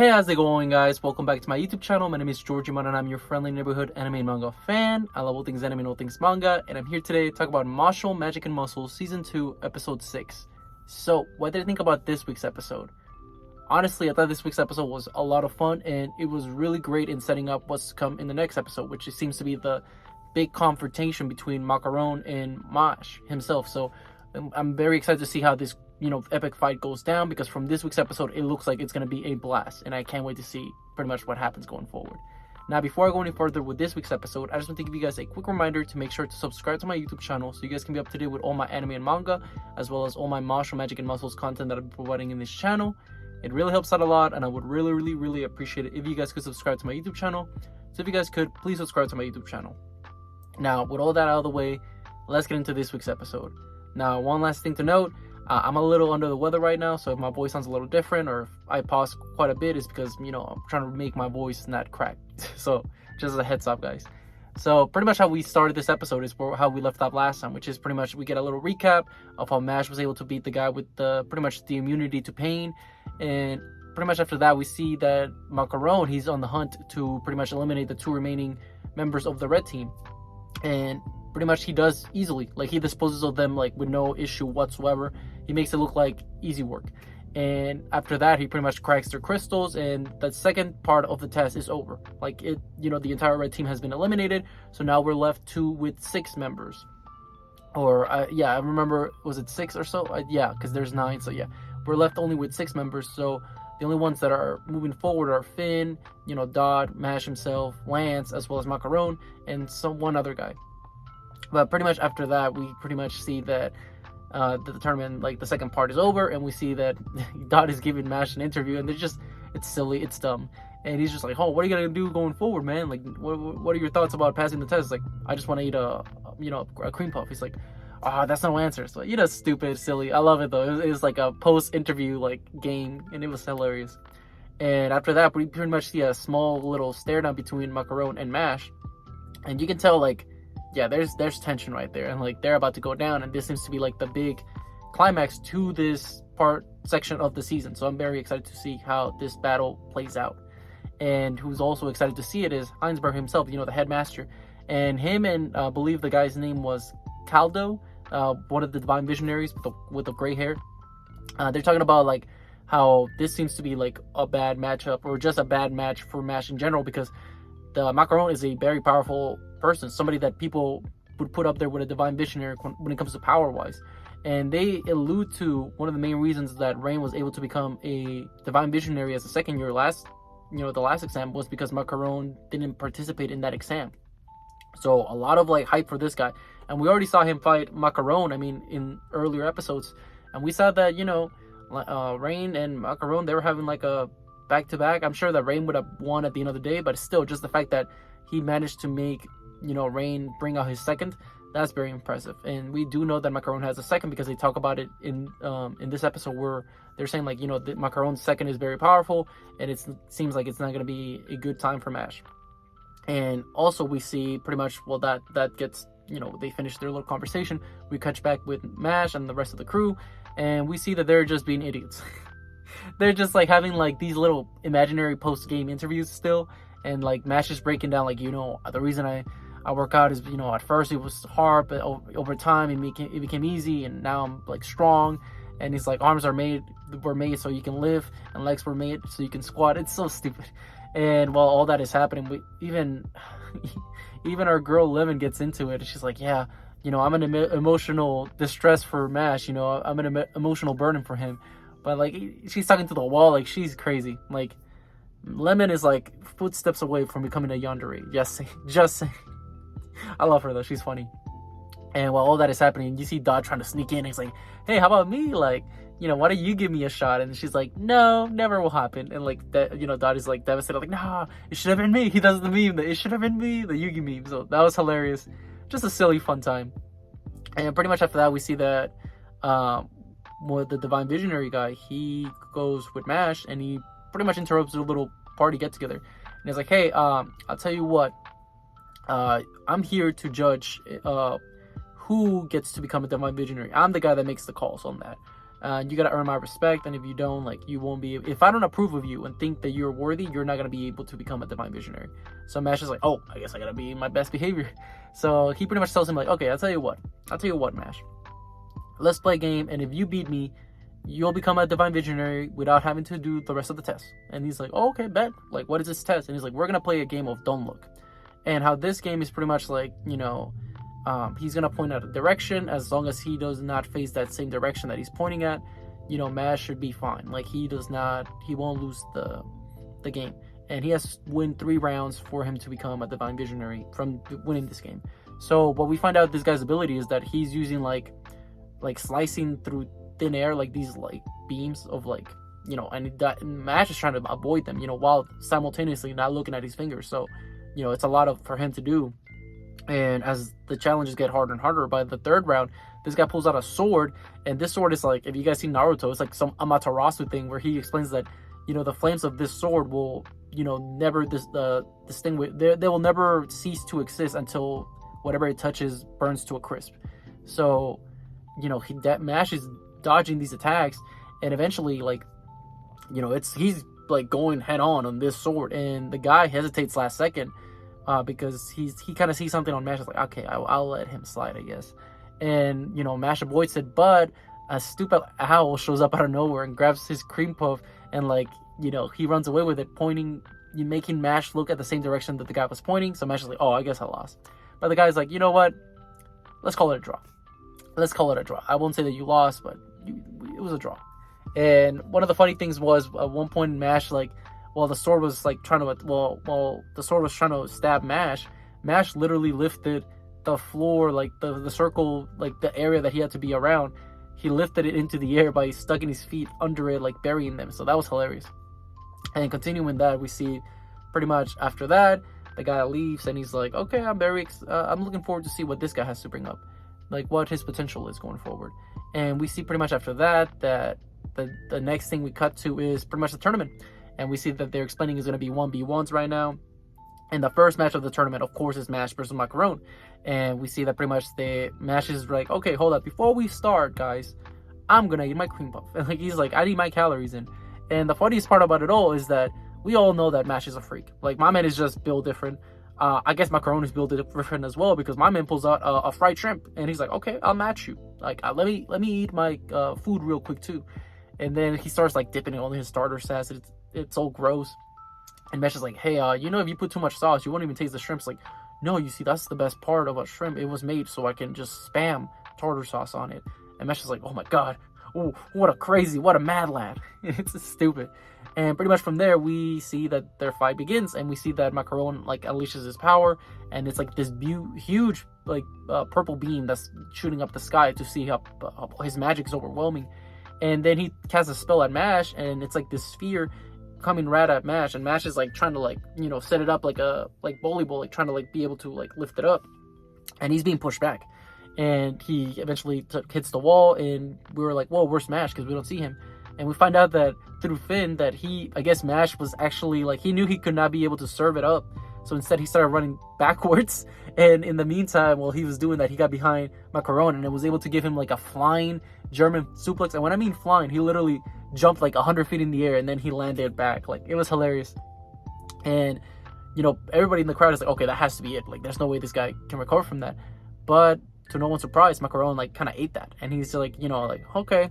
Hey, how's it going, guys? Welcome back to my YouTube channel. My name is Georgie and I'm your friendly neighborhood anime and manga fan. I love all things anime and all things manga, and I'm here today to talk about Mashle, Magic and Muscle Season 2, Episode 6. So, what did I think about this week's episode? Honestly, I thought this week's episode was a lot of fun, and it was really great in setting up what's to come in the next episode, which seems to be the big confrontation between Macaron and Mash himself. So, I'm very excited to see how this epic fight goes down, because from this week's episode it looks like it's going to be a blast, and I can't wait to see pretty much what happens going forward. Now, before I go any further with this week's episode, I just want to give you guys a quick reminder to make sure to subscribe to my YouTube channel so you guys can be up to date with all my anime and manga, as well as all my martial magic and muscles content that I'm providing in this channel. It really helps out a lot, and I would really appreciate it if you guys could subscribe to my YouTube channel. So if you guys could, please subscribe to my YouTube channel. Now, with all that out of the way, let's get into this week's episode. Now, one last thing to note, I'm a little under the weather right now, so if my voice sounds a little different or if I pause quite a bit, it's because, I'm trying to make my voice not crack. So, just as a heads up, guys. So, pretty much how we started this episode is how we left off last time, which is pretty much we get a little recap of how Mash was able to beat the guy with pretty much the immunity to pain. And pretty much after that, we see that Macaron, he's on the hunt to pretty much eliminate the two remaining members of the red team. And pretty much he does easily. Like, he disposes of them like with no issue whatsoever. He makes it look like easy work. And after that, he pretty much cracks their crystals, and the second part of the test is over. Like, the entire red team has been eliminated, so now we're left with 6 members. Or I remember, was it 6 or so? Yeah, because there's 9, so yeah, we're left only with 6 members. So the only ones that are moving forward are Finn, Dodd, Mash himself, Lance, as well as Macaron, and one other guy. But pretty much after that, we pretty much see that the tournament, like the second part, is over, and we see that Dodd is giving Mash an interview, and it's silly, it's dumb, and he's just like, "Oh, what are you gonna do going forward, man? Like, what are your thoughts about passing the test?" Like, "I just want to eat a cream puff." He's like, "That's no answer." So stupid, silly. I love it though. It was like a post-interview like game, and it was hilarious. And after that, we pretty much see a small little stare down between Macaron and Mash, and you can tell, like, yeah, there's tension right there, and like they're about to go down, and this seems to be like the big climax to this section of the season. So I'm very excited to see how this battle plays out. And who's also excited to see it is Heinsberg himself, the headmaster, and him, and I believe the guy's name was Caldo, one of the divine visionaries with the gray hair. They're talking about like how this seems to be like a bad matchup, or just a bad match for Mash in general, because the Macaron is a very powerful person, somebody that people would put up there with a divine visionary when it comes to power wise. And they allude to one of the main reasons that Rain was able to become a divine visionary as a second year the last exam, was because Macaron didn't participate in that exam. So a lot of like hype for this guy, and we already saw him fight Macaron, in earlier episodes, and we saw that Rain and Macaron, they were having like a back-to-back. I'm sure that Rain would have won at the end of the day, but still, just the fact that he managed to make Rain bring out his second, that's very impressive. And we do know that Macaron has a second, because they talk about it in this episode, where they're saying like that Macaron's second is very powerful, and it seems like it's not going to be a good time for Mash. And also we see pretty much, well, that gets, they finish their little conversation. We catch back with Mash and the rest of the crew, and we see that they're just being idiots. They're just like having like these little imaginary post-game interviews still, and like Mash is breaking down like, the reason I work out is, at first it was hard, but over time it became easy, and now I'm like strong. And he's like, arms were made so you can live, and legs were made so you can squat. It's so stupid. And while all that is happening, even our girl Lemon gets into it. She's like, yeah, I'm an emotional distress for Mash, I'm an emotional burden for him. But like, she's talking to the wall, like she's crazy. Like, Lemon is like footsteps away from becoming a yandere. Just saying. I love her though, she's funny. And while all that is happening, you see Dodd trying to sneak in. He's like, hey, how about me? Like, why don't you give me a shot? And she's like, no, never will happen. And like that, Dodd is like devastated, like, nah, it should have been me. He does the meme that it should have been me, the Yugi meme. So that was hilarious. Just a silly fun time. And pretty much after that, we see that with the divine visionary guy, he goes with Mash, and he pretty much interrupts a little party get together. And he's like, hey, I'll tell you what, I'm here to judge who gets to become a divine visionary. I'm the guy that makes the calls on that. You gotta earn my respect, and if you don't, like, you won't be. If I don't approve of you and think that you're worthy, you're not gonna be able to become a divine visionary. So Mash is like, oh, I guess I gotta be in my best behavior. So he pretty much tells him like, okay, I'll tell you what, Mash. Let's play a game, and if you beat me, you'll become a divine visionary without having to do the rest of the test. And he's like, oh, okay, bet. Like, what is this test? And he's like, we're gonna play a game of Don't Look. And how this game is pretty much like, he's gonna point out a direction. As long as he does not face that same direction that he's pointing at, Mash should be fine. Like, he won't lose the game. And he has to win 3 rounds for him to become a divine visionary from winning this game. So what we find out this guy's ability is that he's using like slicing through thin air, like these like beams of like, and that Mash is trying to avoid them, while simultaneously not looking at his fingers. So it's a lot for him to do. And as the challenges get harder and harder, by the 3rd round, this guy pulls out a sword, and this sword is like, if you guys see Naruto, it's like some Amaterasu thing where he explains that the flames of this sword will never distinguish. They will never cease to exist until whatever it touches burns to a crisp. So Mash is dodging these attacks, and eventually he's like going head on this sword, and the guy hesitates last second because he kind of sees something on Mash. It's like, okay, I'll let him slide, I guess. And Mash avoids it, but a stupid owl shows up out of nowhere and grabs his cream puff, and he runs away with it, making Mash look at the same direction that the guy was pointing. So Mash is like, oh, I guess I lost. But the guy's like, you know what, let's call it a draw. I won't say that you lost, but it was a draw. And one of the funny things was, at one point Mash, the sword was trying to stab Mash, literally lifted the floor, the circle, the area that he had to be around. He lifted it into the air by sticking his feet under it, burying them. So that was hilarious. And continuing that, we see pretty much after that, the guy leaves, and he's like, okay, I'm looking forward to see what this guy has to bring up, what his potential is going forward. And we see pretty much after that the next thing we cut to is pretty much the tournament. And we see that they're explaining is going to be 1v1s right now. And the first match of the tournament, of course, is Mash versus Macaron. And we see that pretty much Mash is like, okay, hold up. Before we start, guys, I'm going to eat my cream puff. And he's like, I need my calories in. And the funniest part about it all is that we all know that Mash is a freak. My man is just built different. I guess Macaron is built different as well, because my man pulls out a fried shrimp. And he's like, okay, I'll match you. Let me eat my food real quick too. And then he starts dipping it on his starter sauce. It's all gross. And Mash is like, hey, if you put too much sauce, you won't even taste the shrimps. No, you see, that's the best part of a shrimp. It was made so I can just spam tartar sauce on it. And Mash is like, oh my god, oh, what a mad lad. It's stupid. And pretty much from there, we see that their fight begins, and we see that Macaron unleashes his power, and it's this huge purple beam that's shooting up the sky to see how his magic is overwhelming. And then he casts a spell at Mash, and it's this sphere coming right at Mash, and Mash is trying to set it up like volleyball, trying to be able to lift it up, and he's being pushed back, and he eventually hits the wall. And we were like, whoa, where's Mash? Because we don't see him. And we find out that through Finn that I guess Mash was actually he knew he could not be able to serve it up, so instead he started running backwards. And in the meantime, while he was doing that, he got behind Macaron, and it was able to give him a flying German suplex. And when I mean flying, he literally jumped 100 feet in the air, and then he landed back. It was hilarious. And everybody in the crowd is like, okay, that has to be it. There's no way this guy can recover from that. But to no one's surprise, Macaron kind of ate that, and he's okay,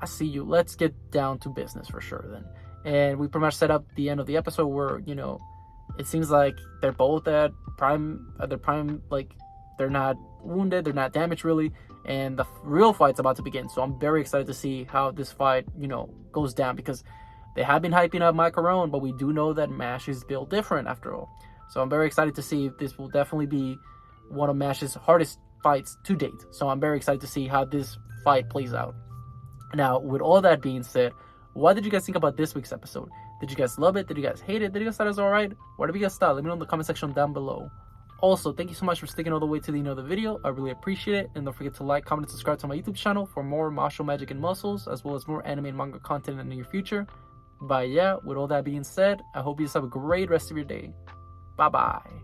I see you. Let's get down to business for sure then. And we pretty much set up the end of the episode where it seems like they're both at their prime. They're not wounded, they're not damaged really, and the real fight's about to begin. So I'm very excited to see how this fight goes down, because they have been hyping up Macaron, but we do know that Mash is built different after all. So I'm very excited to see if this will definitely be one of Mash's hardest fights to date. So I'm very excited to see how this fight plays out. Now, with all that being said, what did you guys think about this week's episode? Did you guys love it? Did you guys hate it? Did you guys thought it was alright? Whatever you guys thought, let me know in the comment section down below. Also, thank you so much for sticking all the way to the end of the video. I really appreciate it. And don't forget to like, comment, and subscribe to my YouTube channel for more martial magic and muscles, as well as more anime and manga content in the near future. But yeah, with all that being said, I hope you guys have a great rest of your day. Bye-bye.